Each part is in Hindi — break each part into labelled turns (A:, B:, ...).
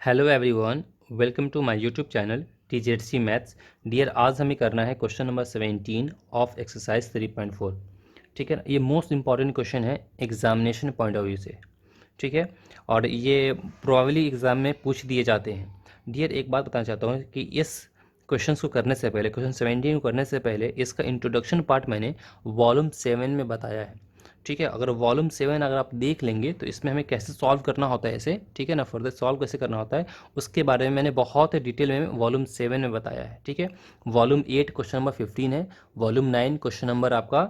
A: Hello everyone, welcome to my YouTube channel TZC maths. Dear, आज हमें करना है क्वेश्चन नंबर 17 ऑफ एक्सरसाइज 3.4। ठीक है ना, ये मोस्ट इंपॉर्टेंट क्वेश्चन है एग्जामिनेशन पॉइंट ऑफ व्यू से। ठीक है, और ये प्रोबेबली एग्ज़ाम में पूछ दिए जाते हैं। डियर, एक बात बताना चाहता हूँ कि इस क्वेश्चन को करने से पहले, क्वेश्चन 17 को करने से पहले इसका इंट्रोडक्शन पार्ट मैंने वॉल्यूम 7 में बताया है। ठीक है, अगर वॉल्यूम 7 अगर आप देख लेंगे तो इसमें हमें कैसे सॉल्व करना होता है इसे, ठीक है ना, फर्दर सॉल्व कैसे करना होता है उसके बारे में मैंने बहुत डिटेल में वॉल्यूम 7 में बताया है। ठीक है, वॉल्यूम 8 क्वेश्चन नंबर 15 है, वॉल्यूम 9 क्वेश्चन नंबर आपका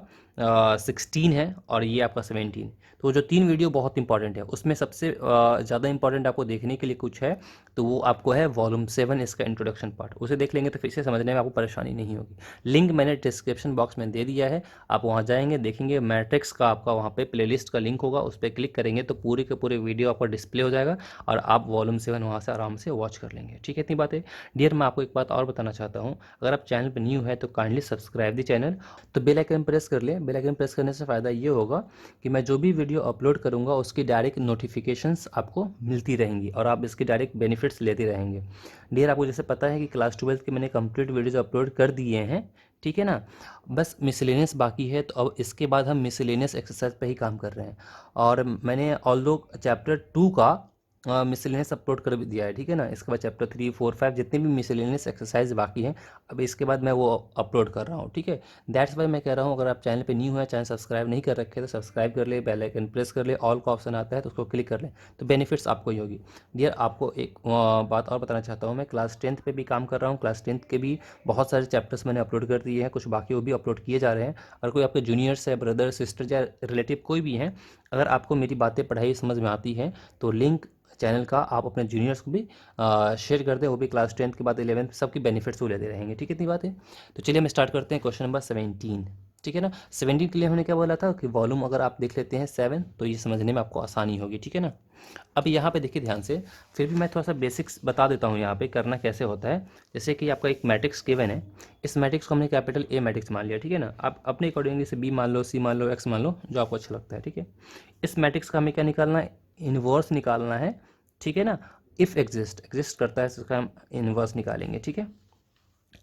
A: 16 है, और ये आपका 17। तो जो 3 वीडियो बहुत इंपॉर्टेंट है, उसमें सबसे ज़्यादा इंपॉर्टेंट आपको देखने के लिए कुछ है तो वो आपको है वॉल्यूम 7, इसका इंट्रोडक्शन पार्ट। उसे देख लेंगे तो फिर से समझने में आपको परेशानी नहीं होगी। लिंक मैंने डिस्क्रिप्शन बॉक्स में दे दिया है, आप वहाँ जाएंगे, देखेंगे मैट्रिक्स का आपका वहाँ पे प्लेलिस्ट का लिंक होगा, उस पर क्लिक करेंगे तो पूरे के पूरे वीडियो आपका डिस्प्ले हो जाएगा और आप वॉल्यूम 7 वहाँ से आराम से वॉच कर लेंगे। ठीक है, इतनी बातें। डियर, मैं आपको एक बात और बताना चाहता हूँ, अगर आप चैनल पर न्यू है तो काइंडली सब्सक्राइब दी चैनल, तो बेल आइकन प्रेस कर लें। बेल आइकन प्रेस करने से फ़ायदा ये होगा कि मैं जो भी वीडियो अपलोड करूँगा उसकी डायरेक्ट नोटिफिकेशंस आपको मिलती रहेंगी और आप इसकी डायरेक्ट बेनिफिट्स लेते रहेंगे। डियर, आपको जैसे पता है कि क्लास 12 के मैंने कंप्लीट वीडियोज़ अपलोड कर दिए हैं, ठीक है ना, बस मिसलेनियस बाकी है। तो अब इसके बाद हम मिसलेनियस एक्सरसाइज पे ही काम कर रहे हैं, और मैंने ऑल्दो चैप्टर 2 का मिसलेनियस अपलोड कर भी दिया है। ठीक है ना, इसके बाद चैप्टर 3, 4, 5 जितने भी मिसलेनियस एक्सरसाइज बाकी हैं, अब इसके बाद मैं वो अपलोड कर रहा हूँ। ठीक है, दैट्स वाई मैं कह रहा हूँ, अगर आप चैनल पे न्यू है, चैनल सब्सक्राइब नहीं कर रखे तो सब्सक्राइब कर ले, बेल आइकन प्रेस कर ले, ऑल का ऑप्शन आता है तो उसको क्लिक कर ले, तो बेनिफिट्स आपको ही होगी। डियर, आपको एक बात और बताना चाहता हूँ, मैं क्लास 10th पे भी काम कर रहा हूँ। क्लास 10th के भी बहुत सारे चैप्टर्स मैंने अपलोड कर दिए हैं, कुछ बाकी वो भी अपलोड किए जा रहे हैं। अगर कोई आपके जूनियर्स है, ब्रदर सिस्टर या रिलेटिव कोई भी हैं, अगर आपको मेरी बातें पढ़ाई समझ में आती हैं तो लिंक चैनल का आप अपने जूनियर्स को भी शेयर कर दें, वो भी क्लास 10th के बाद 11th सबकी बेनिफिट्स वो लेते रहेंगे। ठीक है, इतनी बात है। तो चलिए हम स्टार्ट करते हैं क्वेश्चन नंबर 17। ठीक है ना, 17 के लिए हमने क्या बोला था कि वॉल्यूम अगर आप देख लेते हैं 7 तो ये समझने में आपको आसानी होगी। ठीक है ना, अब यहाँ पे देखिए ध्यान से, फिर भी मैं थोड़ा सा बेसिक्स बता देता हूँ यहाँ पे करना कैसे होता है। जैसे कि आपका एक मैट्रिक्स गिवन है, इस मैट्रिक्स को हमने कैपिटल ए मैट्रिक्स मान लिया। ठीक है ना, आप अपने अकॉर्डिंगली से बी मान लो, सी मान लो, एक्स मान लो, जो आपको अच्छा लगता है। ठीक है, इस मैट्रिक्स का हमें क्या निकालना है, इन्वर्स निकालना है। ठीक है ना, इफ़ एग्जिस्ट करता है तो उसका हम इन्वर्स निकालेंगे। ठीक है,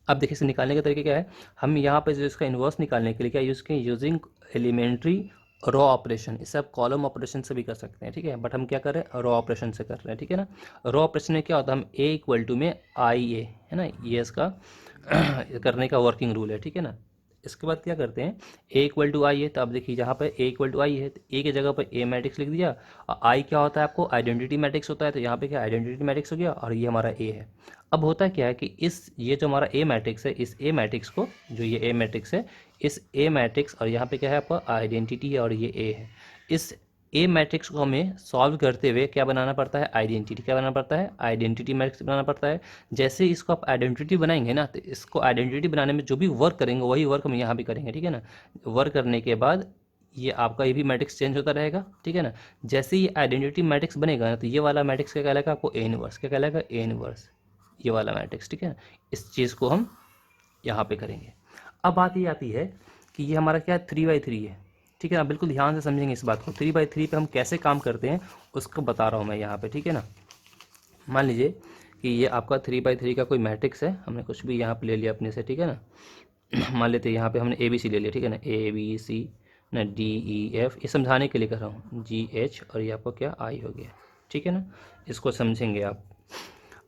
A: अब देखिए इसे निकालने का तरीका क्या है, हम यहाँ पे जो इसका इन्वर्स निकालने के लिए क्या यूज़ करें, यूजिंग एलिमेंट्री रॉ ऑपरेशन। इसे आप कॉलम ऑपरेशन से भी कर सकते हैं। ठीक है, बट हम क्या कर रहे हैं, रॉ ऑपरेशन से कर रहे हैं। ठीक है ना, रॉ ऑपरेशन में क्या होता है, हम ए इक्वल टू में आई ए है ना, ये इसका करने का वर्किंग रूल है। ठीक है ना, इसके बाद क्या करते हैं, ए इक्वल टू आई है, तो अब देखिए यहाँ पर ए इक्वल टू आई है तो ए की जगह पर ए मैट्रिक्स लिख दिया, और आई क्या होता है आपको, आइडेंटिटी मैट्रिक्स होता है, तो यहाँ पे क्या आइडेंटिटी मैट्रिक्स हो गया, और ये हमारा ए है। अब होता क्या है कि इस ये जो हमारा ए मैट्रिक्स है, इस ए मैट्रिक्स को, जो ये ए मैट्रिक्स है, इस ए मैट्रिक्स, और यहाँ पे क्या है आपका आइडेंटिटी है और ये ए है, इस ए मैट्रिक्स को हमें सॉल्व करते हुए क्या बनाना पड़ता है, आइडेंटिटी क्या बनाना पड़ता है, आइडेंटिटी मैट्रिक्स बनाना पड़ता है। जैसे ही इसको आप आइडेंटिटी बनाएंगे ना, तो इसको आइडेंटिटी बनाने में जो भी वर्क करेंगे वही वर्क हम यहाँ भी करेंगे। ठीक है ना, वर्क करने के बाद ये आपका ये भी मैट्रिक्स चेंज होता रहेगा। ठीक है ना, जैसे ही आइडेंटिटी मैट्रिक्स बनेगा ना, तो ये वाला मैट्रिक्स क्या कहलाएगा आपको, ए इनवर्स क्या कहलाएगा, ए इनवर्स, ये वाला मैट्रिक्स। ठीक है ना, इस चीज़ को हम यहाँ पे करेंगे। अब बात ये आती है कि ये हमारा क्या है, 3/3 है। ठीक है ना, बिल्कुल ध्यान से समझेंगे इस बात को, 3/3 पे हम कैसे काम करते हैं उसको बता रहा हूँ मैं यहाँ पे। ठीक है ना, मान लीजिए कि ये आपका 3/3 का कोई मैट्रिक्स है, हमने कुछ भी यहाँ पे ले लिया अपने से। ठीक है ना, मान लेते हैं यहाँ पे हमने ABC ले लिया। ठीक है ना, ABC ना, DEF, ये समझाने के लिए कर रहा हूँ, GH, और ये आपका क्या I हो गया। ठीक है ना, इसको समझेंगे आप।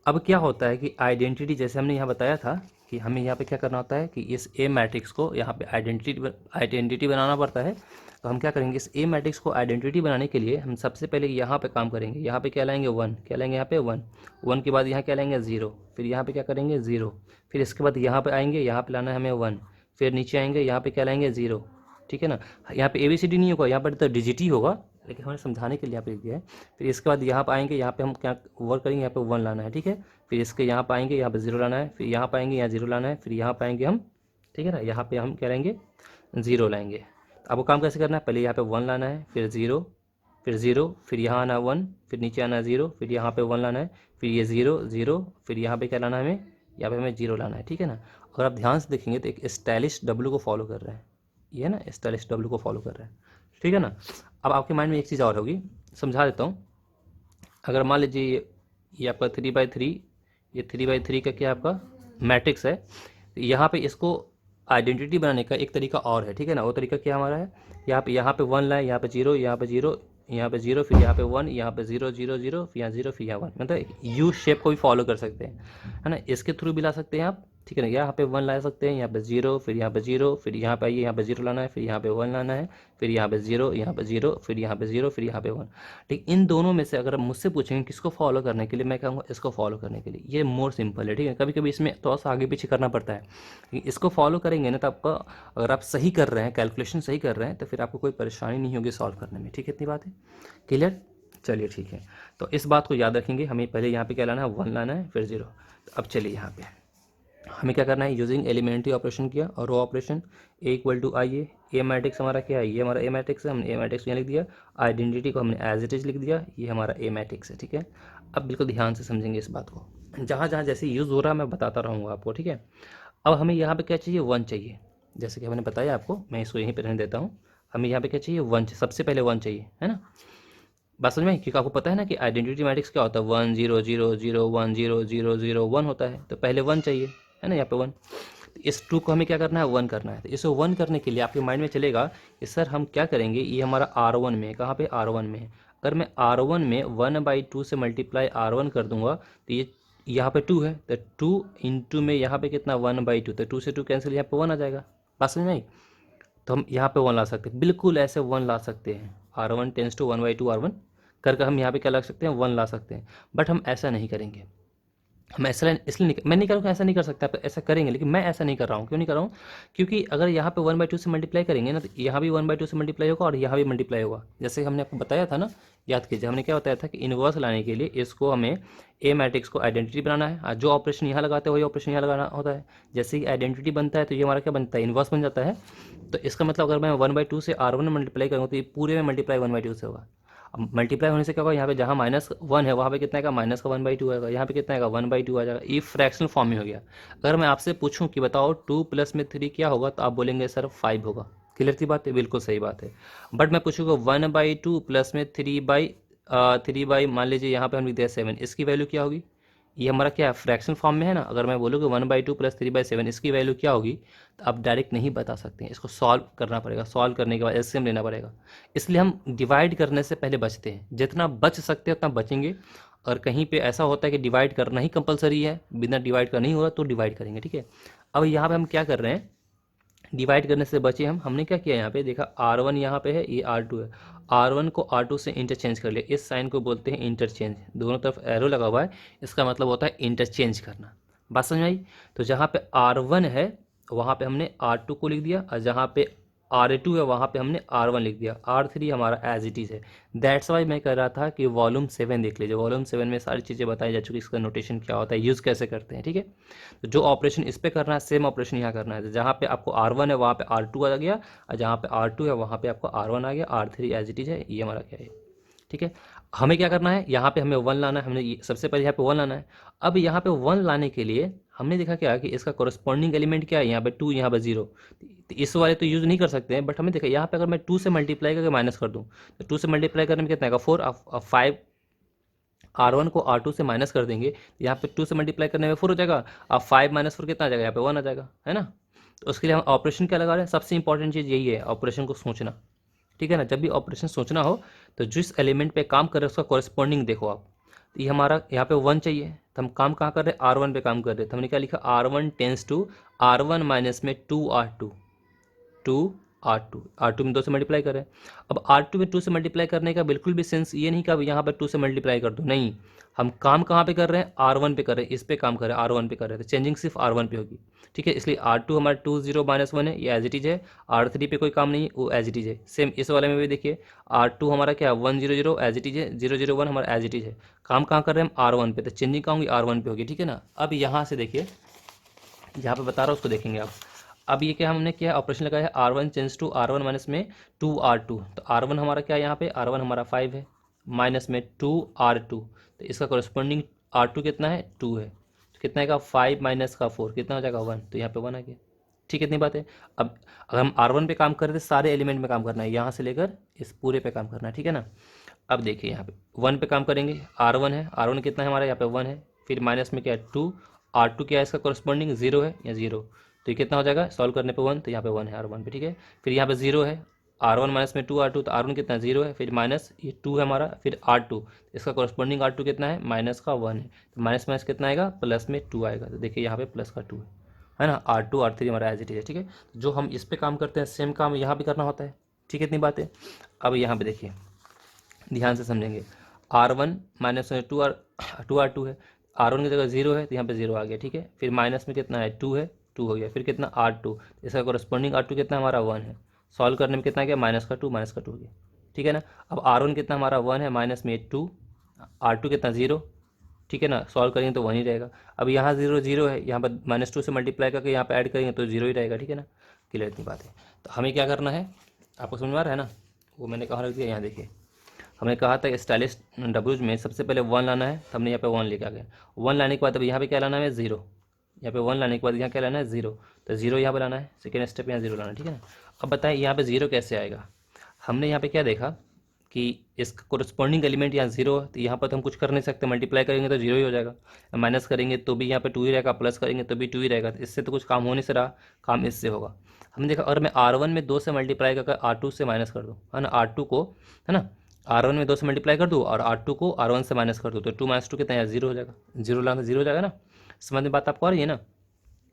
A: अब क्या होता है कि आइडेंटिटी, जैसे हमने यहाँ बताया था कि हमें यहाँ पे क्या करना होता है कि इस ए मैट्रिक्स को यहाँ पे आइडेंटिटी बनाना पड़ता है। तो हम क्या करेंगे, इस ए मैट्रिक्स को आइडेंटिटी बनाने के लिए हम सबसे पहले यहाँ पे काम करेंगे। यहाँ पे क्या लाएंगे, 1, क्या लाएंगे यहाँ पे 1, 1 के बाद यहाँ क्या लाएंगे 0, फिर यहाँ पे क्या करेंगे 0, फिर इसके बाद यहाँ पे आएंगे, यहाँ पे लाना है हमें 1, फिर नीचे आएंगे, यहाँ पे क्या लाएंगे 0। ठीक है ना, यहाँ पे ABCD नहीं होगा, यहाँ पर तो डिजिट ही होगा, लेकिन हमें समझाने के लिए यहाँ पे लिख दिया है। फिर इसके बाद यहाँ पे आएंगे, यहाँ पे हम क्या वर्क करेंगे, यहाँ पे 1 लाना है। ठीक है, फिर इसके यहाँ पे आएंगे, यहाँ पे 0 लाना है, फिर यहाँ पे आएंगे, यहाँ 0 लाना है, फिर यहाँ पे आएंगे हम। ठीक है ना, यहाँ पे हम क्या लाएंगे, 0 लाएंगे। तो आपको काम कैसे करना है, पहले यहाँ पे 1 लाना है, फिर 0, फिर 0, फिर यहाँ आना 1, फिर नीचे आना 0, फिर यहाँ पे 1 लाना है, फिर ये 0 0, फिर यहाँ पे क्या लाना है हमें, यहाँ पे हमें 0 लाना है। ठीक है ना, अगर आप ध्यान से देखेंगे तो एक स्टाइलिश W को फॉलो कर रहे हैं, ये है ना, स्टाइलिश W को फॉलो कर रहे हैं। ठीक है ना, अब आपके माइंड में एक चीज़ और होगी, समझा देता हूँ। अगर मान लीजिए ये आपका 3/3, ये 3/3 का क्या आपका मैट्रिक्स है। तो यहाँ पे इसको आइडेंटिटी बनाने का एक तरीका और है, ठीक है ना। वो तरीका क्या हमारा है, यहाँ पे 1 लाए, यहाँ पे 0, यहाँ पे 0, यहाँ पे 0, फिर यहाँ पे 1, यहाँ पे 0 0 0, फिर यहाँ 0, फिर यहाँ 1, मतलब यू शेप को भी फॉलो कर सकते हैं, है ना। इसके थ्रू भी ला सकते हैं आप, ठीक है ना। यहाँ पे 1 ला सकते हैं, यहाँ पे 0, फिर यहाँ पे 0, फिर यहाँ पे आइए, यहाँ पे 0 लाना है, फिर यहाँ पे 1 लाना है, फिर यहाँ पे 0, यहाँ पे 0, फिर यहाँ पे 0, फिर यहाँ पे 1। ठीक, इन दोनों में से अगर आप मुझसे पूछेंगे किसको फॉलो करने के लिए, मैं कहूँगा इसको फॉलो करने के लिए। ये मोर सिंपल है, ठीक है। कभी कभी इसमें थोड़ा सा आगे पीछे करना पड़ता है, लेकिन इसको फॉलो करेंगे ना तो आपका, अगर आप सही कर रहे हैं, कैलकुलेशन सही कर रहे हैं, तो फिर आपको कोई परेशानी नहीं होगी सॉल्व करने में, ठीक है। इतनी बात है, क्लियर। चलिए ठीक है, तो इस बात को याद रखेंगे। हमें पहले यहाँ पे क्या लाना है, 1 लाना है, फिर 0। तो अब चलिए यहाँ पे हमें क्या करना है, यूजिंग एलिमेंट्री ऑपरेशन किया और row operation, A equal to I, A matrix हमारा क्या है, ये हमारा ए मैट्रिक्स है, हमने ए मैट्रिक्स यहाँ लिख दिया, आइडेंटिटी को हमने एज इट इज लिख दिया, ये हमारा ए मैट्रिक्स है, ठीक है। अब बिल्कुल ध्यान से समझेंगे इस बात को, जहाँ जहाँ जैसे यूज़ हो रहा है मैं बताता रहूँगा आपको, ठीक है। अब हमें यहाँ पे क्या चाहिए, 1 चाहिए, जैसे कि मैंने बताया आपको, मैं इसको यहीं पर रहने देता हूँ। हमें यहाँ पे क्या चाहिए, 1, सबसे पहले 1 चाहिए, है ना। बात समझ में, क्योंकि आपको पता है ना कि आइडेंटिटी मैट्रिक्स क्या होता है, 1 0 0 0 1 0 0 0 1 होता है, तो पहले 1 चाहिए, है ना, यहाँ पे 1। इस 2 को हमें क्या करना है, 1 करना है। तो इसको 1 करने के लिए आपके माइंड में चलेगा कि सर हम क्या करेंगे, ये हमारा R1 में है, कहाँ पे, R1 में है। अगर मैं R1 में 1/2 से मल्टीप्लाई R1 कर दूंगा तो ये यहाँ पे 2 है, तो 2 इंटू में यहाँ पे कितना, 1/2, तो 2 से 2 कैंसिल, यहाँ पे 1 आ जाएगा। बात समझ में आई। तो हम यहाँ पे 1 ला सकते हैं, बिल्कुल ऐसे 1 ला सकते हैं, R1 टेंस टू 1/2 R1 करके हम यहाँ पे क्या ला सकते हैं, 1 ला सकते हैं। बट हम ऐसा नहीं करेंगे, हम ऐसा इसलिए नहीं, मैं नहीं करूँगा, ऐसा नहीं कर सकता, आप ऐसा करेंगे, लेकिन मैं ऐसा नहीं कर रहा हूँ। क्यों नहीं कर रहा हूँ, क्योंकि अगर यहाँ पे 1/2 से मल्टीप्लाई करेंगे ना, तो यहाँ भी 1/2 से मल्टीप्लाई होगा और यहाँ भी मल्टीप्लाई होगा। जैसे हमने आपको बताया था ना, याद कीजिए, हमने क्या बताया था कि इनवर्स लाने के लिए इसको हमें ए मैट्रिक्स को आइडेंटिटी बनाना है, और जो ऑपरेशन यहाँ लगाते हैं वही ऑपरेशन यहाँ लगाना होता है। जैसे ही आइडेंटिटी बनता है तो ये हमारा क्या बनता है, इनवर्स बन जाता है। तो इसका मतलब अगर मैं 1/2 से R1 मल्टीप्लाई करूँगा तो ये पूरे में मल्टीप्लाई 1/2 से होगा। अब मल्टीप्लाई होने से क्या होगा, यहाँ पे जहाँ -1 है वहाँ पे कितना आएगा, माइनस का 1/2 आएगा, यहाँ पे कितना आएगा, 1/2 आ जाएगा। ये फ्रैक्शनल फॉर्म में हो गया। अगर मैं आपसे पूछूं कि बताओ 2 + में 3 क्या होगा, तो आप बोलेंगे सर 5 होगा। क्लियर थी बात है, बिल्कुल सही बात है। बट मैं पूछूंगा 1/2 + में 3 मान लीजिए यहाँ पे हम लिख दिया 7, इसकी वैल्यू क्या होगी। ये हमारा क्या है, फ्रैक्शनल फॉर्म में है ना। अगर मैं बोलूँ कि 1/2 + 3/7 इसकी वैल्यू क्या होगी, तो आप डायरेक्ट नहीं बता सकते हैं, इसको सॉल्व करना पड़ेगा। सॉल्व करने के बाद एलसीएम लेना पड़ेगा। इसलिए हम डिवाइड करने से पहले बचते हैं, जितना बच सकते हैं उतना बचेंगे। और कहीं पे ऐसा होता है कि डिवाइड करना ही कंपलसरी है, बिना डिवाइड का नहीं हो रहा तो डिवाइड करेंगे, ठीक है। अब यहाँ पे हम क्या कर रहे हैं, डिवाइड करने से बचे हमने क्या किया, यहाँ पे देखा R1 यहाँ पे है, ये R2 है, R1 को R2 से इंटरचेंज कर लिया। इस साइन को बोलते हैं इंटरचेंज, दोनों तरफ एरो लगा हुआ है, इसका मतलब होता है इंटरचेंज करना। बात समझ में आई। तो जहाँ पे R1 है वहाँ पे हमने R2 को लिख दिया, और जहाँ पे R2 है वहाँ पे हमने R1 लिख दिया। R3 हमारा एज इट इज़ है। दैट्स वाई मैं कह रहा था कि वॉल्यूम 7 देख लीजिए, वॉल्यूम 7 में सारी चीज़ें बताई जा चुकी, इसका नोटेशन क्या होता है, यूज़ कैसे करते हैं, ठीक है। तो जो ऑपरेशन इस पे करना है सेम ऑपरेशन यहाँ करना है। जहाँ पे आपको R1 है वहाँ पे R2 आ गया, और जहाँ पे R2 है वहाँ पे आपको R1 आ गया। R3 एज इट इज़ है, ये हमारा क्या है, ठीक है। हमें क्या करना है, यहाँ पे हमें 1 लाना है, हमने सबसे पहले यहाँ पे 1 लाना है। अब यहाँ पे 1 लाने के लिए हमने देखा क्या कि इसका कोरस्पॉन्डिंग एलिमेंट क्या है, यहाँ पे 2, यहाँ पे 0। तो इस वाले तो यूज़ नहीं कर सकते हैं, बट हमें देखा यहाँ पे अगर मैं 2 से मल्टीप्लाई करके माइनस कर दूँ, तो 2 से मल्टीप्लाई करने में कितना आएगा, 4। 5 R1 को R2 से माइनस कर देंगे, तो यहाँ पे 2 से मल्टीप्लाई करने में 4 हो जाएगा। अब 5 - 4 कितना आ जाएगा, यहाँ पे 1 आ जाएगा, है ना। तो उसके लिए हम ऑपरेशन क्या लगा रहे हैं, सबसे इंपॉर्टेंट चीज़ यही है, ऑपरेशन को सोचना, ठीक है ना। जब भी ऑपरेशन सोचना हो तो जिस एलिमेंट पे काम कर रहे हैं उसका कॉरेस्पॉन्डिंग देखो आप। तो ये हमारा यहाँ पे 1 चाहिए, तो हम काम कहाँ कर रहे हैं, R1 पे काम कर रहे हैं। तो हमने क्या लिखा, R1 tense to R1 minus में 2R2, 2R2 में 2 से मल्टीप्लाई करें। अब R2 में 2 से मल्टीप्लाई करने का बिल्कुल भी सेंस ये नहीं कि अब यहाँ पर 2 से मल्टीप्लाई कर दो, नहीं। हम काम कहाँ पे कर रहे हैं, R1 पे कर रहे हैं, इस पे काम कर रहे हैं, R1 पे कर रहे हैं, तो चेंजिंग सिर्फ R1 पे होगी, ठीक है। इसलिए R2 हमारा 2 0 - 1 है, ये एज इट इज है। R3 पे कोई काम नहीं है, वो एज इट इज है। सेम इस वाले में भी देखिए, R2 हमारा क्या है, 1 0 0 एज इट इज है, 0 0 1 हमारा एज इट इज है। काम कहाँ कर रहे हैं हम, R1 पे, तो चेंजिंग कहाँ होगी, R1 पे होगी, ठीक है ना। अब यहाँ से देखिए, यहाँ पे बता रहा हूँ उसको देखेंगे आप। अब ये क्या हमने क्या ऑपरेशन लगाया है, R1 change to R1 minus में 2R2। तो R1 हमारा क्या है, यहाँ पे R1 हमारा 5 है, माइनस में 2R2, तो इसका कोरस्पॉन्डिंग R2 कितना है, 2 है। तो कितना आएगा, 5 माइनस का 4 कितना हो जाएगा, 1। तो यहाँ पे 1 आ गया, ठीक है। इतनी बात है। अब अगर हम R1 पे काम कर रहे थे, सारे एलिमेंट में काम करना है, यहाँ से लेकर इस पूरे पे काम करना है, ठीक है ना। अब देखिए यहाँ पे 1 पे काम करेंगे, R1 है, R1 कितना है हमारा यहाँ पे 1 है, फिर माइनस में क्या है 2, R2 क्या है इसका कॉरस्पॉन्डिंग 0 है या 0, तो ये कितना हो जाएगा सॉल्व करने पे 1, तो यहाँ पे 1 है R1 पे, ठीक है। फिर यहाँ पे 0 है, R1 माइनस में 2 R2, तो R1 कितना 0 है, फिर माइनस ये 2 है हमारा, फिर R2, इसका कॉरस्पॉन्डिंग R2 कितना है माइनस का 1 है, तो माइनस माइनस कितना आएगा प्लस में 2 आएगा, तो देखिए यहाँ पे प्लस का 2 है ना। R2 R3 हमारा एज इट इज है, ठीक है। जो हम इस पे काम करते हैं सेम काम यहाँ भी करना होता है, ठीक है। इतनी बात है। अब यहाँ पे देखिए ध्यान से समझेंगे, R1 माइनस में 2 R2 है, R1 की जगह 0 है तो यहाँ पे 0 आ गया, ठीक है। फिर माइनस में कितना है 2 है, 2 हो गया, फिर कितना R2, इसका कॉरस्पॉन्डिंग R2 कितना हमारा 1 है, सॉल्व करने में कितना गया माइनस का 2 हो गया, ठीक है ना। अब R1 कितना हमारा 1 है, माइनस में 2, R2 कितना 0, ठीक है ना, सॉल्व करेंगे तो 1 ही रहेगा। अब यहाँ 0 0 है, यहाँ पर -2 से मल्टीप्लाई करके यहाँ पे ऐड करेंगे तो 0 ही रहेगा, ठीक है ना। क्लियर इतनी बात है। तो हमें क्या करना है, आपको समझ में आ रहा है ना, वो मैंने कहाँ रख दिया, यहाँ देखिए हमने कहा था स्टाइलिश डब्ल्यूज में सबसे पहले 1 लाना है, तो हमने यहाँ पे 1 लेके आ गए। 1 लाने के बाद अब यहाँ पे क्या लाना है 0, यहाँ पे 1 लाने के बाद यहाँ क्या लाना है 0, तो 0 यहाँ पे लाना है, सेकेंड स्टेप यहाँ 0 लाना है, ठीक है ना। अब बताएं यहाँ पे 0 कैसे आएगा, हमने यहाँ पे क्या देखा कि इसका कोरस्पॉन्डिंग एलिमेंट यहाँ 0 है, तो यहाँ पर तो हम कुछ कर नहीं सकते, मल्टीप्लाई करेंगे तो 0 ही हो जाएगा, माइनस करेंगे तो भी यहाँ पे 2 ही रहेगा, प्लस करेंगे तो भी 2 ही रहेगा, तो इससे तो कुछ काम हो नहीं से रहा, काम इससे होगा। हमने देखा अगर मैं R1 में 2 से मल्टीप्लाई करके R2 से माइनस कर दूँ, है ना, R2 को, है ना, R1 में 2 से मल्टीप्लाई कर दूँ और R2 को R1 से माइनस कर दूँ, तो 2 - 2 कितना है 0 हो जाएगा, 0 लाना 0 हो जाएगा ना। समझ में बात आपको आ रही है ना।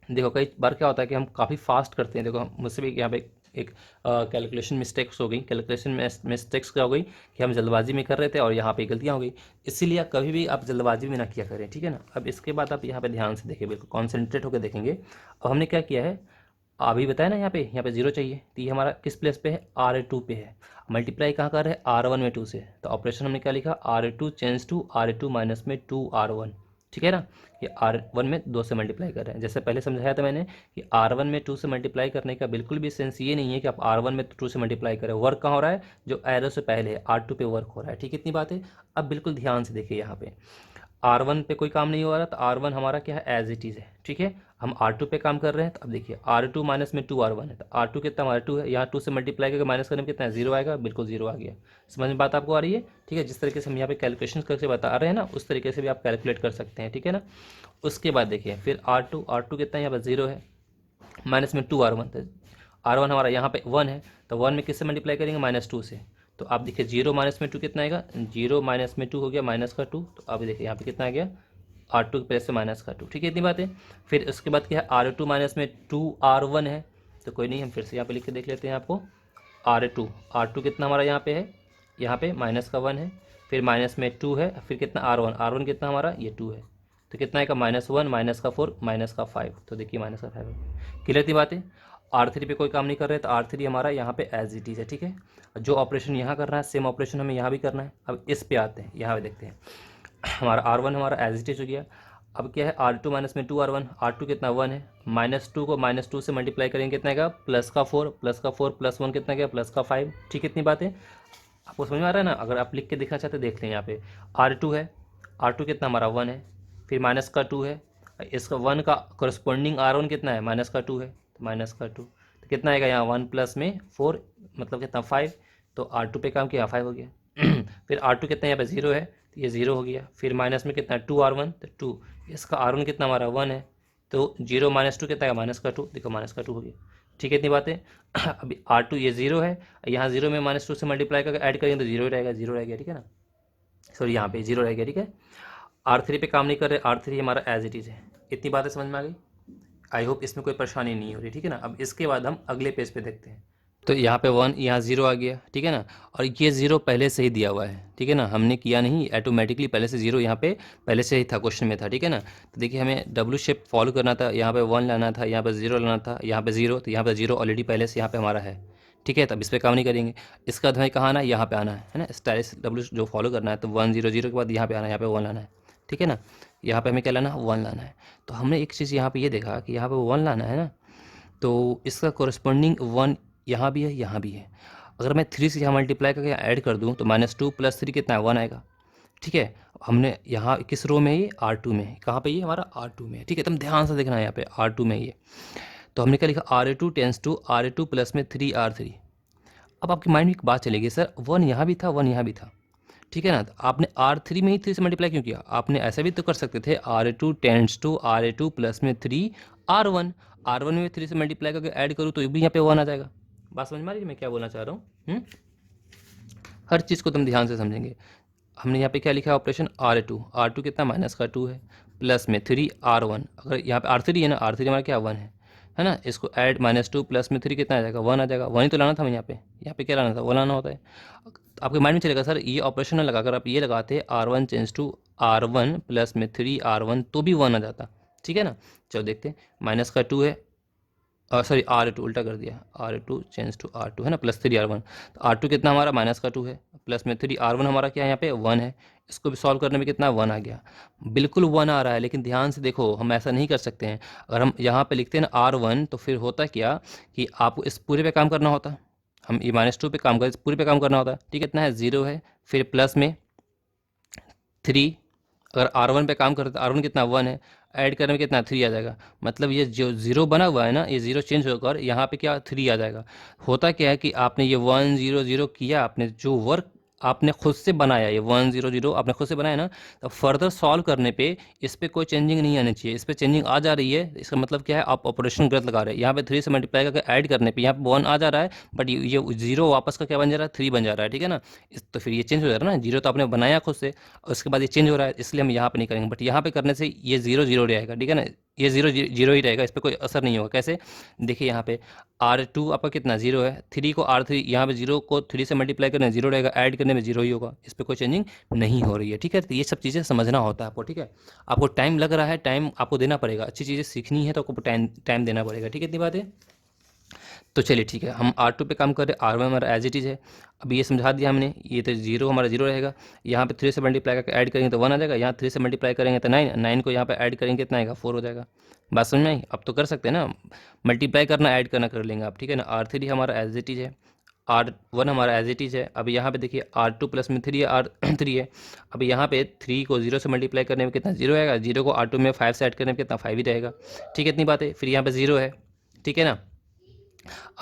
A: देखो कई बार क्या होता है कि हम काफ़ी फास्ट करते हैं, देखो मुझसे भी यहाँ पे एक कैलकुलेशन मिस्टेक्स हो गई, कैलकुलेशन मिस्टेक्स क्या हो गई कि हम जल्दबाजी में कर रहे थे और यहाँ पे गलतियाँ हो गई, इसीलिए कभी भी आप जल्दबाजी में ना किया करें, ठीक है ना। अब इसके बाद आप यहाँ पे ध्यान से देखिए, बिल्कुल कॉन्सेंट्रेट होकर देखेंगे। अब हमने क्या किया है, अभी बताया ना, यहाँ पे 0 चाहिए, तो ये हमारा किस प्लेस पे है R2 पे है, मल्टीप्लाई कहाँ कर रहे हैं R1 में 2 से, तो ऑपरेशन हमने क्या लिखा R2 change to R2 minus में 2R1, ठीक है ना। ये R1 में 2 से मल्टीप्लाई कर रहे हैं, जैसे पहले समझाया था मैंने कि R1 में 2 से मल्टीप्लाई करने का बिल्कुल भी सेंस ये नहीं है कि आप R1 में 2 से मल्टीप्लाई करें, वर्क कहाँ हो रहा है जो एरो से पहले है R2 पे वर्क हो रहा है, ठीक है। इतनी बात है। अब बिल्कुल ध्यान से देखिए, यहाँ पे R1 पे कोई काम नहीं हो रहा, तो R1 हमारा क्या है एज इट इज़ है, ठीक है। हम R2 पे काम कर रहे हैं, तो अब देखिए R2 माइनस में 2R1 है, तो R2 कितना हमारा 2 है, यहाँ 2 से मल्टीप्लाई करके माइनस करने में कितना है 0 आएगा, बिल्कुल 0 आ गया। समझ में बात आपको आ रही है, ठीक है। जिस तरीके से हम यहाँ पे कैलकुलेशन करके बता रहे हैं ना, उस तरीके से भी आप कैलकुलेट कर सकते हैं, ठीक है ना। उसके बाद देखिए फिर R2 कितना है यहाँ पर 0 है, माइनस में 2R1, तो R1 हमारा यहाँ पे 1 है, तो 1 में किससे मल्टीप्लाई करेंगे -2 से, तो आप देखिए 0 माइनस में 2 कितना आएगा, 0 माइनस में 2 हो गया माइनस का 2, तो अब देखिए यहाँ पे कितना आ गया R2 की प्लेस से माइनस का 2, ठीक है। इतनी बात है। फिर उसके बाद क्या है R2 माइनस में 2R1 है, तो कोई नहीं, हम फिर से यहाँ पे लिख के देख लेते हैं आपको, R2 कितना हमारा यहाँ पे है, यहाँ पे माइनस का 1 है, फिर माइनस में 2 है, फिर कितना R1 कितना हमारा ये 2 है, तो कितना आएगा -1 माइनस का 4 माइनस का 5, तो देखिए माइनस का 5 है। क्लियर थी बातें। R3 पे कोई काम नहीं कर रहे, तो R3 हमारा यहाँ पे एज इट इज़ है, ठीक है। जो ऑपरेशन यहाँ करना है सेम ऑपरेशन हमें यहाँ भी करना है। अब इस पे आते हैं, यहाँ पे देखते हैं, हमारा R1 हमारा एज इट इज़ हो गया। अब क्या है R2 माइनस में 2R1, R2 कितना 1 है, -2 को -2 से मल्टीप्लाई करेंगे कितना आएगा +4 प्लस 1 कितना गया +5, ठीक है। इतनी बातें आपको समझ में आ रहा है ना। अगर आप लिख के देखना चाहते हैं देख लें, यहाँ पे R2 है, R2 कितना हमारा 1 है, फिर माइनस का 2 है, इसका 1 का करस्पॉन्डिंग R1 कितना है माइनस का 2 है, तो माइनस का 2, तो कितना आएगा यहाँ 1 प्लस में 4 मतलब कितना 5, तो R2 पे काम किया 5 हो गया। फिर R2 कितना यहाँ पे 0 है, तो ये 0 हो गया, फिर माइनस में कितना 2R1, तो 2, इसका R1 कितना हमारा 1 है, तो 0 - 2 कितना है माइनस का 2, देखो माइनस का 2 हो गया, ठीक है। इतनी बातें। अभी R2 ये 0 है, यहाँ 0 में -2 से मल्टीप्लाई करके ऐड करेंगे तो 0 रहेगा, 0 रह गया, ठीक है ना, सॉरी यहाँ पे 0 रह गया, ठीक है। R3 पे काम नहीं कर रहे, R3 हमारा एज इट इज़ है। इतनी बातें समझ में आ गई, आई होप इसमें कोई परेशानी नहीं हो रही, ठीक है ना। अब इसके बाद हम अगले पेज पे देखते हैं, तो यहाँ पे 1 यहाँ 0 आ गया, ठीक है ना, और ये 0 पहले से ही दिया हुआ है, ठीक है ना, हमने किया नहीं, ऑटोमेटिकली पहले से 0 यहाँ पे पहले से ही था, क्वेश्चन में था, ठीक है ना। तो देखिए हमें डब्ल्यू शेप फॉलो करना था, यहाँ पे 1 लाना था, यहाँ पे 0 लाना था, यहाँ पे 0, तो यहाँ पे 0 ऑलरेडी पहले से यहाँ पे हमारा है, ठीक है। तब इस पर काम नहीं करेंगे। इसका हमें कहाँ आना है, यहाँ पे आना है ना, स्टाइलिश डब्ल्यू जो फॉलो करना है, तो 1 0 0 के बाद यहाँ पे आना है, यहाँ पे 1 लाना है, ठीक है ना। यहाँ पे हमें क्या लाना है 1 लाना है। तो हमने एक चीज़ यहाँ पे ये देखा कि यहाँ पे 1 लाना है ना, तो इसका कोरस्पॉन्डिंग 1 यहाँ भी है, यहाँ भी है। अगर मैं 3 से यहाँ मल्टीप्लाई करके ऐड कर दूँ तो -2 + 3 कितना है 1 आएगा, ठीक है। हमने यहाँ किस रो में, ये R2 में है, कहाँ पे ये हमारा R2 में है, ठीक है। एकदम ध्यान से देखना है यहाँ पे R2 में ये, तो हमने क्या लिखा R2 tense to R2 plus में 3R3। अब आपके माइंड में एक बात चलेगी, सर 1 यहाँ भी था 1 यहाँ भी था, ठीक है ना। तो आपने R3 में ही 3 से मल्टीप्लाई क्यों किया? आपने ऐसा भी तो कर सकते थे, R2 tends to RA2 plus में 3 R1, R1 में 3 से मल्टीप्लाई करके ऐड करूँ तो भी यहाँ पे 1 आ जाएगा। बात समझ में आ रही है मैं क्या बोलना चाह रहा हूँ? हर चीज़ को तुम ध्यान से समझेंगे। हमने यहाँ पे क्या लिखा है ऑपरेशन, R2 कितना -2 है, प्लस में 3 R1, अगर यहाँ पे R3 है ना, R3 हमारा क्या 1 है ना, इसको ऐड -2 प्लस में 3 कितना आ जाएगा, 1 आ जाएगा। 1 ही तो लाना था हमें यहाँ पे क्या लाना था, 1 लाना होता है। आपके माइंड में चलेगा सर ये ऑपरेशन लगा कर आप ये लगाते R1 change to R1 plus में 3 R1 तो भी 1 आ जाता, ठीक है ना। चलो देखते हैं, -2 है, सॉरी R2 उल्टा कर दिया, R2 चेंज टू R2 है ना, प्लस 3 R1, तो R2 कितना हमारा -2 है, प्लस में 3 R1 हमारा क्या है यहाँ पे 1 है। इसको भी सॉल्व करने में कितना 1 आ गया, बिल्कुल 1 आ रहा है। लेकिन ध्यान से देखो, हम ऐसा नहीं कर सकते हैं। अगर हम यहाँ पे लिखते हैं ना R1 तो फिर होता क्या कि आपको इस पूरे पे काम करना होता, हम ये -2 पे काम कर, इस पूरे पे काम करना होता, ठीक है। इतना है 0 है, फिर प्लस में 3, अगर R1 पे काम करते तो R1 कितना 1 है, ऐड करने में कितना 3 आ जाएगा। मतलब ये जो 0 बना हुआ है ना, ये 0 चेंज होकर यहाँ पे क्या 3 आ जाएगा। होता क्या है कि आपने ये 1 0 0 किया, आपने जो वर्क आपने खुद से बनाया, ये 1 0 0 आपने खुद से बनाया ना, तो फर्दर सॉल्व करने पे इस पे कोई चेंजिंग नहीं आनी चाहिए। इस पे चेंजिंग आ जा रही है, इसका मतलब क्या है, आप ऑपरेशन गलत लगा रहे हैं। यहाँ पे 3 से मल्टीप्लाई करके ऐड करने पे यहाँ पे 1 आ जा रहा है, बट ये 0 वापस का क्या बन जा रहा है, 3 बन जा रहा है, ठीक है ना। तो फिर ये चेंज हो जा रहा है ना, 0 तो आपने बनाया खुद से, उसके बाद ये चेंज हो रहा है, इसलिए हम यहाँ पे नहीं करेंगे। बट यहाँ पे करने से ये 0 0 रहेगा, ठीक है ना, ये 0 0 ही रहेगा, इस पर कोई असर नहीं होगा। कैसे, देखिए यहाँ पे R2 आपका कितना 0 है, 3 को R3, यहाँ पे 0 को 3 से मल्टीप्लाई करने 0 रहेगा, ऐड करने में 0 ही होगा, इस पर कोई चेंजिंग नहीं हो रही है, ठीक है। तो ये सब चीज़ें समझना होता है आपको, ठीक है। आपको टाइम लग रहा है, टाइम आपको देना पड़ेगा, अच्छी चीज़ें सीखनी है तो आपको टाइम देना पड़ेगा, ठीक है। इतनी बात है। तो चलिए ठीक है, हम R2 पे काम कर रहे हैं, R1 हमारा एज इट इज़ है। अब ये समझा दिया हमने, ये तो 0 हमारा 0 रहेगा, यहाँ पे 3 से मल्टीप्लाई करके ऐड करेंगे तो 1 आ जाएगा, यहाँ 3 से मल्टीप्लाई करेंगे तो 9, 9 को यहाँ पे ऐड करेंगे कितना आएगा, 4 हो जाएगा। बात समझ में आई। अब तो कर सकते हैं ना, मल्टीप्लाई करना ऐड करना कर लेंगे आप, ठीक है ना। R3 हमारा एज इट इज़ है, R1 हमारा एज इट इज़ है। अब यहाँ पे देखिए R2 प्लस में 3 है, R3 है। अब यहाँ पे 3 को 0 से मल्टीप्लाई करने में कितना 0 आएगा, 0 को R2 में 5 से ऐड करने में कितना 5 ही रहेगा, ठीक है। इतनी बात है। फिर यहाँ पे 0 है, ठीक है ना।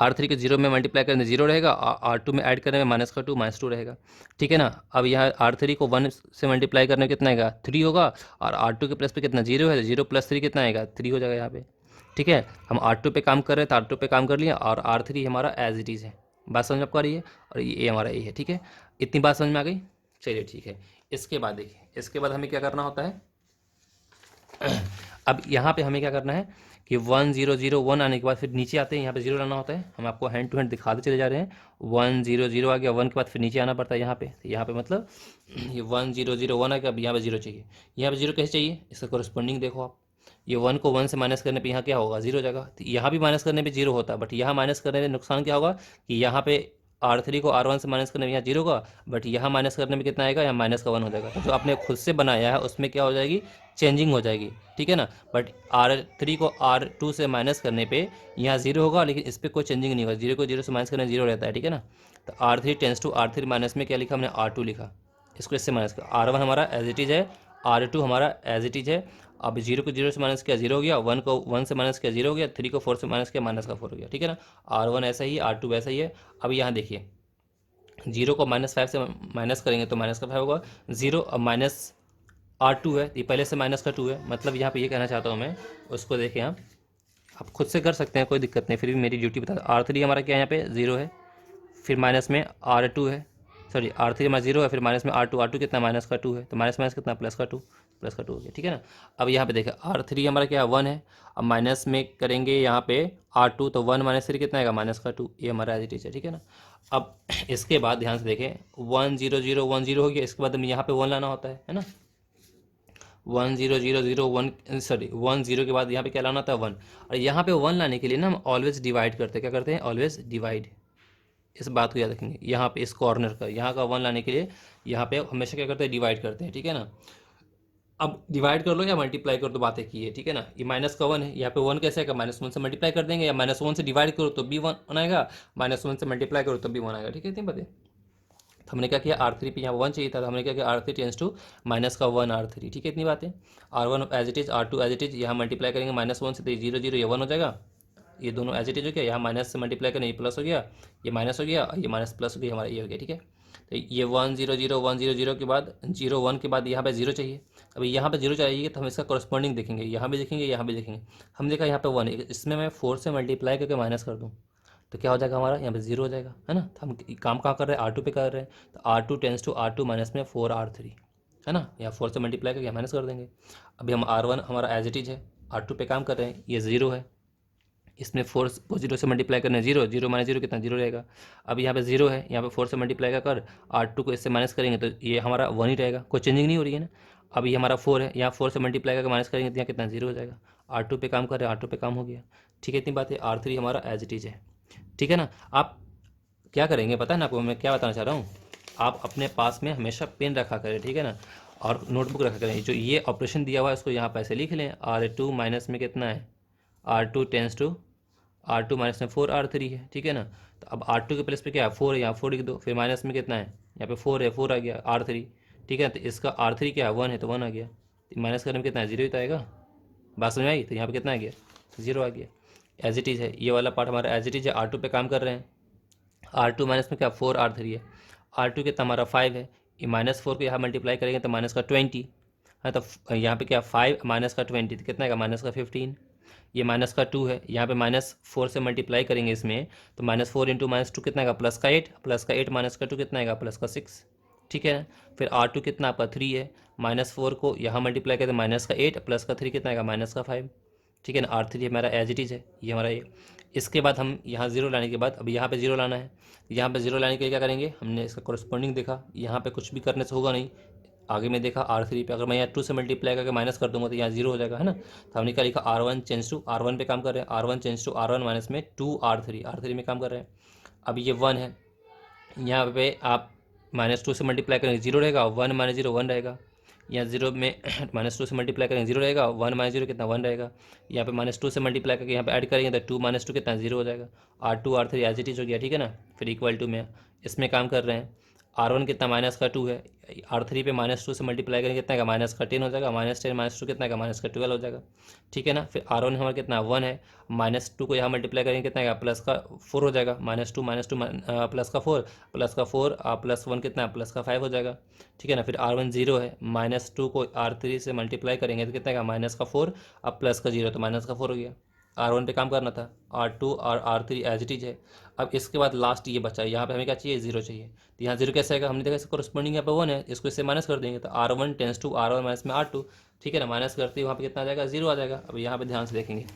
A: R3 के 0 में मल्टीप्लाई करने 0 रहेगा, R2 में ऐड करने में -2 रहेगा, ठीक है ना। अब यहाँ R3 को 1 से मल्टीप्लाई करने में कितना आएगा 3 होगा, और R2 के प्लस पे कितना 0 है, 0 प्लस 3 कितना आएगा 3 हो जाएगा यहाँ पे, ठीक है। हम R2 पे काम कर रहे हैं तो R2 पे काम कर लिया, और R3 हमारा एज इट इज़ है। बात समझ में आपको आ रही है, और ये हमारा ए है, ठीक है। इतनी बात समझ में आ गई। चलिए ठीक है। इसके बाद देखिए, इसके बाद हमें क्या करना होता है, अब यहाँ पे हमें क्या करना है कि 1 0 0 1 आने के बाद फिर नीचे आते हैं, यहाँ पे 0 लाना होता है। हम आपको हैंड टू हैंड दिखाते चले जा रहे हैं। 1 0 0 आ गया, 1 के बाद फिर नीचे आना पड़ता है यहाँ पे। तो यहाँ पे मतलब ये 1 0 0 1 आ गया, अब यहाँ पे 0 चाहिए। यहाँ पे 0 कैसे चाहिए, इसका कोरस्पॉन्डिंग देखो आप, ये 1 को 1 से माइनस करने पे यहाँ क्या होगा 0 हो जाएगा। तो यहाँ भी माइनस करने पे 0 होता है, बट यहाँ माइनस करने में नुकसान क्या होगा कि यहाँ पे R3 को R1 से माइनस करने में यहाँ 0 होगा, बट यहाँ माइनस करने में कितना आएगा, यहाँ -1 हो जाएगा। तो जो आपने खुद से बनाया है उसमें क्या हो जाएगी, चेंजिंग हो जाएगी, ठीक है ना। बट R3 को R2 से माइनस करने पे यहाँ 0 होगा, लेकिन इस पर कोई चेंजिंग नहीं होगा, 0 को 0 से माइनस करने 0 रहता है, ठीक है ना। तो R3 tense to R3 minus में क्या लिखा हमने, R2 लिखा, इसको इससे माइनस कर। R1 हमारा एज इट इज़ है, R2 हमारा एज इट इज़ है। अब 0 को 0 से माइनस किया 0 हो गया, 1 को 1 से माइनस किया 0 हो गया, 3 को 4 से माइनस किया -4 हो गया, ठीक है ना। R1 ऐसा ही, R2 वैसा ही है। अब यहाँ देखिए 0 को -5 से माइनस करेंगे तो -5 होगा, 0 अब -R2 है, ये पहले से -2 है। मतलब यहाँ पे ये कहना चाहता हूँ मैं, उसको देखें आप खुद से कर सकते हैं, कोई दिक्कत नहीं, फिर भी मेरी ड्यूटी बता। R3 हमारा क्या है, यहाँ पे 0 है, फिर माइनस में R2 है, सॉरी R3 हमारा 0 है, फिर माइनस में R2 कितना -2 है, तो माइनस माइनस कितना +2 हो गया, ठीक है ना। अब यहाँ पे देखें R3 हमारा क्या है 1 है, अब माइनस में करेंगे यहाँ पे R2, तो 1 - 3 कितना आएगा -2, ये हमारा एज इट इज़ है, ठीक है ना। अब इसके बाद ध्यान से देखें 1 0 0 1 0 हो गया, इसके बाद हमें यहाँ पे 1 लाना होता है ना। 1 0 0 0 1, सॉरी 1 0 के बाद यहाँ पे क्या लाना था 1, और यहाँ पे 1 लाने के लिए ना हम ऑलवेज डिवाइड करते हैं, क्या करते हैं ऑलवेज डिवाइड। इस बात को याद रखेंगे, यहाँ पे इस कॉर्नर का यहाँ का 1 लाने के लिए यहाँ पे हमेशा क्या करते हैं डिवाइड करते हैं, ठीक है ना। अब डिवाइड कर लो या मल्टीप्लाई कर दो, बातें की है, ठीक है ना। ये माइनस का 1 है, यहाँ पे 1 कैसे आएगा, -1 से मल्टीप्लाई कर देंगे, या -1 से डिवाइड करो तो भी 1 आएगा, -1 से मल्टीप्लाई करो तो भी 1 आएगा, ठीक है। इतनी बातें। तो हमने क्या किया R3 पे यहाँ 1 चाहिए था, तो हमने क्या किया R3 टेंस टू -1 R3, ठीक है। इतनी बातें। R1 as it is, R2 as it is, यहाँ मल्टीप्लाई करेंगे -1 से, तो 0 0 ये 1 हो जाएगा, ये दोनों एज इट इज हो गया। यहाँ माइनस से मल्टीप्लाई करें, ये प्लस हो गया, ये माइनस हो गया, ये माइनस प्लस हो गया, हमारा ये हो गया, ठीक है। तो ये 1 0 0 1 0 0 के बाद 0 1 के बाद यहाँ पे 0 चाहिए। अभी यहाँ पे 0 चाहिए तो हम इसका कॉरस्पॉन्डिंग देखेंगे, यहाँ भी देखेंगे, यहाँ भी देखेंगे। हम देखा यहाँ पे 1 है, इसमें मैं 4 से मल्टीप्लाई करके माइनस कर दूँ तो क्या हो जाएगा हमारा, यहाँ पे 0 हो जाएगा, है ना। तो हम काम कहाँ कर रहे हैं, R2 पे कर रहे हैं। तो R2 tense to R2 minus में 4R3, है ना। या 4 से मल्टीप्लाई करके माइनस कर देंगे। अभी हम R1 हमारा एज इट इज है, R2 पे काम कर रहे हैं, ये 0 है, इसमें 4 को 0 से मल्टीप्लाई करना है, 0 0 माइनस 0 कितना 0 रहेगा। अब यहाँ पे 0 है, यहाँ पे 4 से मल्टीप्लाई कर R2 को इससे माइनस करेंगे तो ये हमारा 1 ही रहेगा, कोई चेंजिंग नहीं हो रही है ना। अब ये हमारा 4 है, यहाँ 4 से मल्टीप्लाई करके माइनस करेंगे तो यहाँ कितना 0 हो जाएगा। R2 पे काम कर रहे हैं, R2 पे काम हो गया, ठीक है। इतनी बात है। R3 हमारा एज इट इज है, ठीक है ना। आप क्या करेंगे पता है ना आपको, मैं क्या बताना चाह रहा हूँ, आप अपने पास में हमेशा पेन रखा करें, ठीक है ना, और नोटबुक रखा करें। जो ये ऑपरेशन दिया हुआ है उसको यहाँ पैसे लिख लें। R2 माइनस में कितना है, R2 tense to R2 minus में 4R3 है, ठीक है ना। तो अब R2 के प्लेस पे क्या है, 4 है, यहाँ 4 लिख दो, फिर माइनस में कितना है, यहाँ पे 4 है, 4 आ गया R3, ठीक है। तो इसका R3 क्या है, 1 है, तो 1 आ गया। माइनस करने में कितना है, 0 ही तो आएगा। बात समझ में आई। तो यहाँ पे कितना आ गया, 0 आ गया। एज इट इज़ है, ये वाला पार्ट हमारा एज इट इज़ है। R2 पे काम कर रहे हैं, R2 माइनस में क्या 4R3 है, R2 कितना हमारा 5 है, ये -4 को यहाँ मल्टीप्लाई करेंगे तो माइनस का 20 है। तो यहाँ पे क्या 5 माइनस का 20 तो कितना आएगा, माइनस का 15। ये माइनस का 2 है, यहाँ पे -4 से मल्टीप्लाई करेंगे इसमें तो -4 इंटू -2 कितना आएगा, प्लस का 8, प्लस का 8 माइनस का 2 कितना आएगा, प्लस का 6, ठीक है। फिर R2 कितना आपका 3 है, -4 को यहाँ मल्टीप्लाई करें तो माइनस का 8 प्लस का 3 कितना आएगा, माइनस का 5, ठीक है ना। R3 हमारा एज इट इज है, ये हमारा ये। इसके बाद हम यहाँ 0 लाने के बाद अब यहाँ पे 0 लाना है। यहाँ पे 0 लाने के लिए क्या करेंगे, हमने इसका कॉरस्पॉन्डिंग देखा, यहाँ पे कुछ भी करने से होगा नहीं। आगे में देखा R3 पे अगर मैं यहाँ 2 से मल्टीप्लाई करके माइनस कर दूंगा तो यहाँ 0 हो जाएगा, है ना। तो हमने क्या लिखा, R1 चेंज टू R1 पे काम कर रहे हैं, R1 change to R1 minus में 2R3 में काम कर रहे हैं। अब ये 1 है, यहाँ पे आप -2 से मल्टीप्लाई करेंगे 0 रहेगा, 1 माइनस 0 1 रहेगा। यहाँ 0 में -2 से मल्टीप्लाई करेंगे 0 रहेगा, 1 माइनस 0 कितना 1 रहेगा। यहाँ पे -2 से मल्टीप्लाई करके यहाँ पे ऐड करेंगे तो 2 माइनस 2 कितना 0 हो जाएगा। R2 R3 as it is हो गया, ठीक है ना। फिर इक्वल टू में इसमें काम कर रहे हैं, R1 कितना माइनस का 2 है, R3 पे -2 से मल्टीप्लाई करेंगे कितना का माइनस का 10 हो जाएगा, -10 -2 कितना का माइनस का 12 हो जाएगा, ठीक है ना। फिर R1 हमारा कितना 1 है, -2 को यहाँ मल्टीप्लाई करेंगे कितना का प्लस का 4 हो जाएगा, -2 प्लस का 4 प्लस का 4 प्लस 1 कितना प्लस का 5 हो जाएगा, ठीक है ना। फिर R1 0 है, -2 को R3 से मल्टीप्लाई करेंगे तो कितना का माइनस का 4 अब प्लस का 0 तो माइनस का 4 हो गया। R1 पे काम करना था, R2 और R3 एज इट इज है। अब इसके बाद लास्ट ये बचा, यहाँ पे हमें क्या चाहिए, 0 चाहिए। तो यहाँ 0 कैसे आएगा, हमने देखा इसका कॉरस्पॉन्डिंग यहाँ पे 1 है, इसको इससे माइनस कर देंगे तो R1 tense to R1 minus में R2, ठीक है ना। माइनस करते ही वहाँ पे कितना आ जाएगा, 0 आ जाएगा। अब यहाँ पे ध्यान से देखेंगे,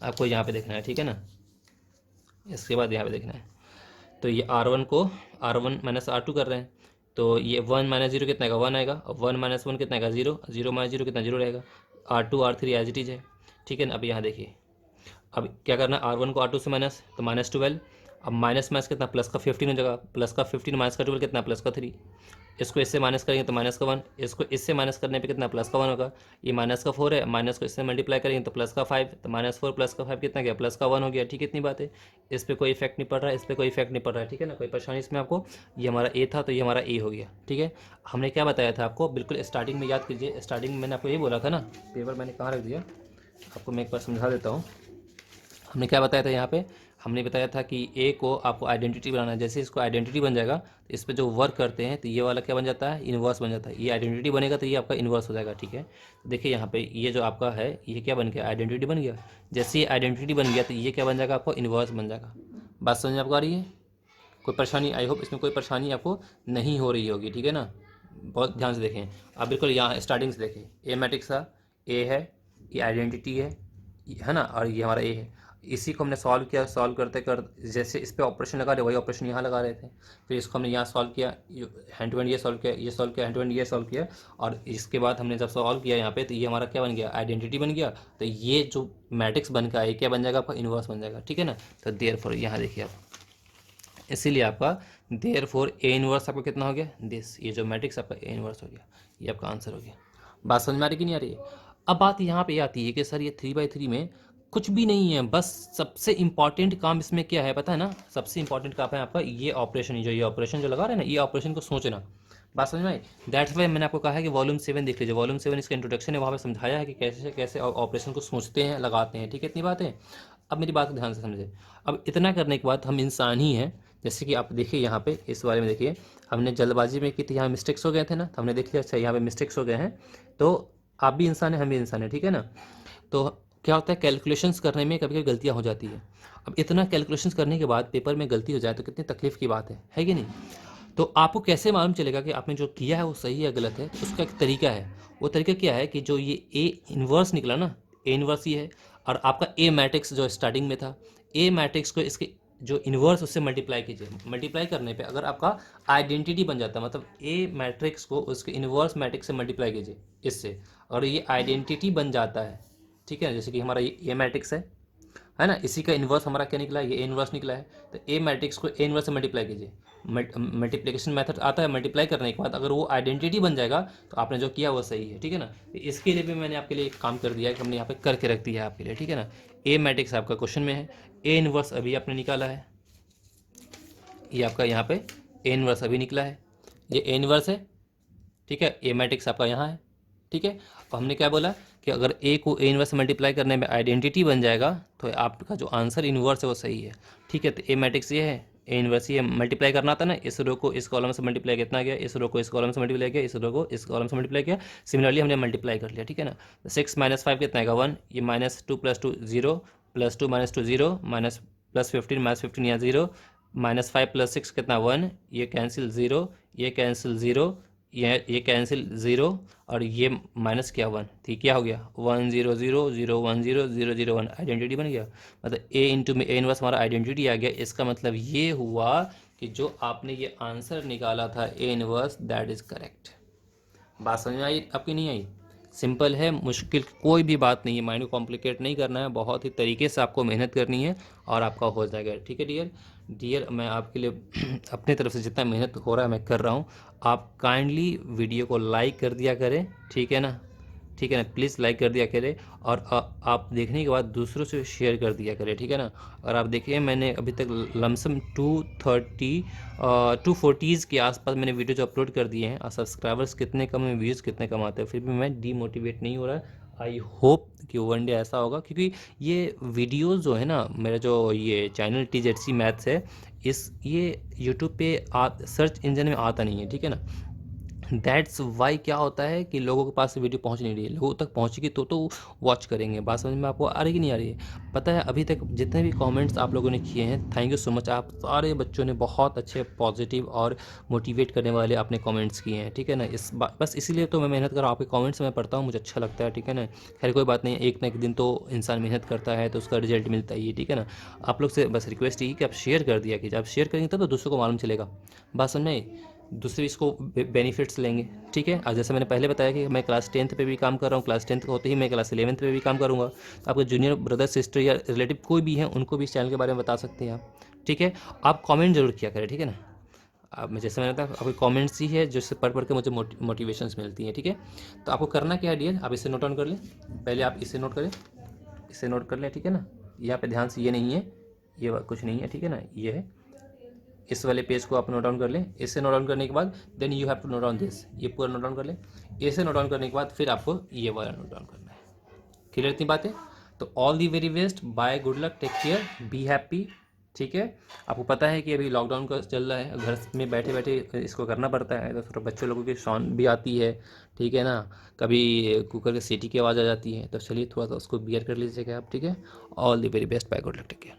A: आपको यहाँ पे देखना है, ठीक है ना। इसके बाद यहाँ पे देखना है, तो ये R1 को R1 माइनस R2 कर रहे हैं, तो ये 1 माइनस 0 कितना आएगा, 1 आएगा। 1 माइनस 1 कितना आएगा, 0, 0 माइनस 0 कितना 0 रहेगा। R2 R3 as it is है, ठीक है ना। अब यहाँ देखिए, अब क्या करना है, R1 को R2 से माइनस तो -12, अब माइनस माइनस कितना प्लस का 15 हो जाएगा, प्लस का 15 माइनस का 12 कितना प्लस का 3। इसको इससे माइनस करेंगे तो माइनस का 1, इसको इससे माइनस करने पे कितना प्लस का 1 होगा। ये माइनस का 4 है, माइनस को इससे मल्टीप्लाई करेंगे तो प्लस का 5, तो -4 प्लस का 5 कितना गया, प्लस का 1 हो गया, ठीक है। इतनी बात है, इस पर कोई इफेक्ट नहीं पड़ रहा है, इस पर कोई इफेक्ट नहीं पड़ रहा है, ठीक है ना। कोई परेशानी इसमें आपको, ये हमारा ए था तो ये हमारा ए हो गया, ठीक है। हमने क्या बताया था आपको, बिल्कुल स्टार्टिंग में याद कीजिए, स्टार्टिंग में मैंने आपको ये बोला था ना, पेपर मैंने कहाँ रख दिया आपको, मैं एक बार समझा देता हूँ। हमने क्या बताया था यहाँ पे, हमने बताया था कि ए को आपको आइडेंटिटी बनाना है, जैसे इसको आइडेंटिटी बन जाएगा तो इस पर जो वर्क करते हैं तो ये वाला क्या बन जाता है, इन्वर्स बन जाता है। ये आइडेंटिटी बनेगा तो ये आपका इन्वर्स हो जाएगा, ठीक है। देखिए यहाँ पे ये जो आपका है ये क्या बन गया, आइडेंटिटी बन गया। जैसे ये आइडेंटिटी बन गया तो ये क्या बन जाएगा, आपको इन्वर्स बन जाएगा। बात समझ में आपको आ रही है, कोई परेशानी, आई होप इसमें कोई परेशानी आपको नहीं हो रही होगी, ठीक है ना। बहुत ध्यान से देखें आप, बिल्कुल यहाँ स्टार्टिंग से देखें, ए मैट्रिक्स का ए है, ये आइडेंटिटी है ना, और ये हमारा ए है। इसी को हमने सॉल्व किया, सॉल्व करते कर जैसे इस पर ऑपरेशन लगा रहे वही ऑपरेशन यहाँ लगा रहे थे। फिर इसको हमने यहाँ सॉल्व किया, हैंड टू हैंड ये सॉल्व किया, ये सॉल्व किया, हैंड टू हैंड ये सॉल्व किया, और इसके बाद हमने जब सॉल्व किया यहाँ पे तो ये हमारा क्या बन गया, आइडेंटिटी बन गया। तो ये जो मैट्रिक्स बन गया ये क्या बन जाएगा, आपका इन्वर्स बन जाएगा, ठीक है ना। तो देयरफॉर यहाँ देखिए आप, इसीलिए आपका देयरफॉर ए इनवर्स आपका कितना हो गया, दिस, ये जो मैट्रिक्स आपका ए इनवर्स हो गया, ये आपका आंसर हो गया। बात समझ में आ रही कि नहीं आ रही है। अब बात यहाँ पे आती है कि सर ये 3/3 में कुछ भी नहीं है, बस सबसे इंपॉर्टेंट काम इसमें क्या है पता है ना, सबसे इंपॉर्टेंट काम है आपका ये ऑपरेशन, जो ये ऑपरेशन जो लगा रहे हैं ना, ये ऑपरेशन को सोचना। बात समझ में आई। दैट्स वाई मैंने आपको कहा है कि वॉल्यूम 7 देख लीजिए, वॉल्यूम 7 इसका इंट्रोडक्शन है, वहाँ पे समझाया है कि कैसे कैसे ऑपरेशन को सोचते हैं, लगाते हैं, ठीक है। इतनी बात है। अब मेरी बात को ध्यान से समझे। अब इतना करने के बाद हम इंसान ही हैं, जैसे कि आप देखिए यहाँ पे इस बारे में देखिए, हमने जल्दबाजी में की थी, यहाँ मिस्टेक्स हो गए थे ना, तो हमने देख लिया अच्छा यहाँ पे मिस्टेक्स हो गए हैं, तो आप भी इंसान हैं हम भी इंसान हैं, ठीक है ना। तो क्या होता है कैलकुलेशंस करने में कभी कभी गलतियाँ हो जाती है। अब इतना कैलकुलेशंस करने के बाद पेपर में गलती हो जाए तो कितनी तकलीफ की बात है कि नहीं। तो आपको कैसे मालूम चलेगा कि आपने जो किया है वो सही है गलत है, उसका एक तरीका है। वो तरीका क्या है कि जो ये ए इन्वर्स निकला ना, ए इन्वर्स ये है, और आपका ए मैट्रिक्स जो स्टार्टिंग में था, ए मैट्रिक्स को इसके जो इन्वर्स उससे मल्टीप्लाई कीजिए। मल्टीप्लाई करने पे अगर आपका आइडेंटिटी बन जाता है, मतलब ए मैट्रिक्स को उसके इन्वर्स मैट्रिक्स से मल्टीप्लाई कीजिए इससे, और ये आइडेंटिटी बन जाता है, ठीक है। जैसे कि हमारा ये ए मैट्रिक्स है ना, इसी का इन्वर्स हमारा क्या निकला है, ये ए इन्वर्स निकला है। तो ए मैट्रिक्स को ए इन्वर्स से मल्टीप्लाई कीजिए, मल्टीप्लिकेशन मेथड आता है। मल्टीप्लाई करने के बाद अगर वो आइडेंटिटी बन जाएगा तो आपने जो किया वो सही है, ठीक है ना। तो इसके लिए भी मैंने आपके लिए एक काम कर दिया है कि हमने यहाँ पे करके रख दिया है आपके लिए, ठीक है ना। ए मैट्रिक्स आपका क्वेश्चन में है, ए इन्वर्स अभी आपने निकाला है, ये आपका यहाँ पे ए इन्वर्स अभी निकला है, ये ए इन्वर्स है, ठीक है। ए मैट्रिक्स आपका यहाँ है, ठीक है। तो हमने क्या बोला कि अगर ए को ए इन्वर्स मल्टीप्लाई करने में आइडेंटिटी बन जाएगा तो आपका जो आंसर इन्वर्स है वो सही है, ठीक है। तो ए मैट्रिक्स ये है, ए इन्वर्स ये मल्टीप्लाई करना था ना, इस रो को इस कॉलम से मल्टीप्लाई कितना गया, इस रो को इस कॉलम से मल्टीप्लाई किया, इस रो को इस कॉलम से मल्टीप्लाई किया। सिमिलरली हमने मल्टीप्लाई कर लिया, ठीक है ना। 6 - 5 कितना आएगा 1, ये -2 + 2 0, +2 - 2 0, माइनस +15 - 15 यहाँ 0, -5 + 6 कितना 1, ये कैंसिल 0, ये कैंसिल 0, ये कैंसिल 0, और ये माइनस क्या 1, ठीक क्या हो गया 1 0 0 0 1 0 0 0 1, आइडेंटिटी बन गया। मतलब ए इंटू में ए इनवर्स हमारा आइडेंटिटी आ गया। इसका मतलब ये हुआ कि जो आपने ये आंसर निकाला था A inverse, that is correct. बात समझ में आई आपकी नहीं आई? सिंपल है, मुश्किल कोई भी बात नहीं है, माइंड को कॉम्प्लिकेट नहीं करना है, बहुत ही तरीके से आपको मेहनत करनी है और आपका हो जाएगा, ठीक है डियर। मैं आपके लिए अपने तरफ से जितना मेहनत हो रहा है मैं कर रहा हूँ। आप काइंडली वीडियो को लाइक कर दिया करें, ठीक है ना, ठीक है ना, प्लीज़ लाइक कर दिया करें, और आप देखने के बाद दूसरों से शेयर कर दिया करें, ठीक है ना। और आप देखिए मैंने अभी तक लमसम 240 के आसपास मैंने वीडियो जो अपलोड कर दिए हैं, और सब्सक्राइबर्स कितने कम हैं, व्यूज़ कितने कम आते हैं, फिर भी मैं डीमोटिवेट नहीं हो रहा। आई होप कि वन डे ऐसा होगा, क्योंकि ये वीडियोज़ जो है ना, मेरा जो ये चैनल TZC मैथ्स है, ये यूट्यूब पे सर्च इंजन में आता नहीं है, ठीक है ना। दैट्स वाई क्या होता है कि लोगों के पास वीडियो पहुंच नहीं रही है, लोगों तक पहुंचेगी तो वॉच करेंगे। बात समझ में आपको आ रही कि नहीं आ रही है? पता है अभी तक जितने भी कमेंट्स आप लोगों ने किए हैं, थैंक यू सो मच। आप सारे बच्चों ने बहुत अच्छे पॉजिटिव और मोटिवेट करने वाले अपने कमेंट्स किए हैं, ठीक है ना। बस इसीलिए तो मैं मेहनत कर रहा हूँ, आपके कमेंट्स मैं पढ़ता हूँ, मुझे अच्छा लगता है, ठीक है ना। खैर कोई बात नहीं, एक ना एक दिन तो इंसान मेहनत करता है तो उसका रिजल्ट मिलता ही है, ठीक है ना। आप लोग से बस रिक्वेस्ट यही कि आप शेयर कर दिया कीजिए, आप शेयर करेंगे तब तो दूसरों को मालूम चलेगा। बात समझ में आई? दूसरे इसको बेनिफिट्स लेंगे, ठीक है। और जैसे मैंने पहले बताया कि मैं क्लास 10th पे भी काम कर रहा हूँ, क्लास 10th होते ही मैं क्लास 11th पे भी काम करूँगा। तो आपके जूनियर ब्रदर सिस्टर या रिलेटिव कोई भी हैं उनको भी इस चैनल के बारे में बता सकते हैं आप, ठीक है। आप कमेंट जरूर किया करें, ठीक है ना। अब मैं जैसे मैंने बताया आपके कमेंट्स ही है जिससे पढ़ के मुझे मोटिवेशंस मिलती हैं, ठीक है। तो आपको करना क्या है डियर, आप इसे नोट डाउन कर लें, पहले आप इसे नोट करें, इसे नोट कर लें, ठीक है ना। यहाँ पे ध्यान से, ये नहीं है, ये कुछ नहीं है, ठीक है ना, ये है। इस वाले पेज को आप नोट डाउन कर लें। इसे नोट डाउन करने के बाद then you have to note down this, ये पूरा नोट डाउन कर लें। इसे नोट डाउन करने के बाद फिर आपको ये वाला नोट डाउन करना है। क्लियर इतनी बातें? तो all the very best, bye, good luck, take care, be happy, ठीक है। आपको पता है कि अभी लॉकडाउन का चल रहा है, घर में बैठे बैठे इसको करना पड़ता है, तो थोड़ा बच्चों लोगों की साउंड भी आती है, ठीक है ना, कभी कुकर के सीटी की आवाज़ आ जाती है, तो चलिए थोड़ा सा उसको बियर कर लीजिएगा आप, ठीक है। All the very best, bye, good luck, take care.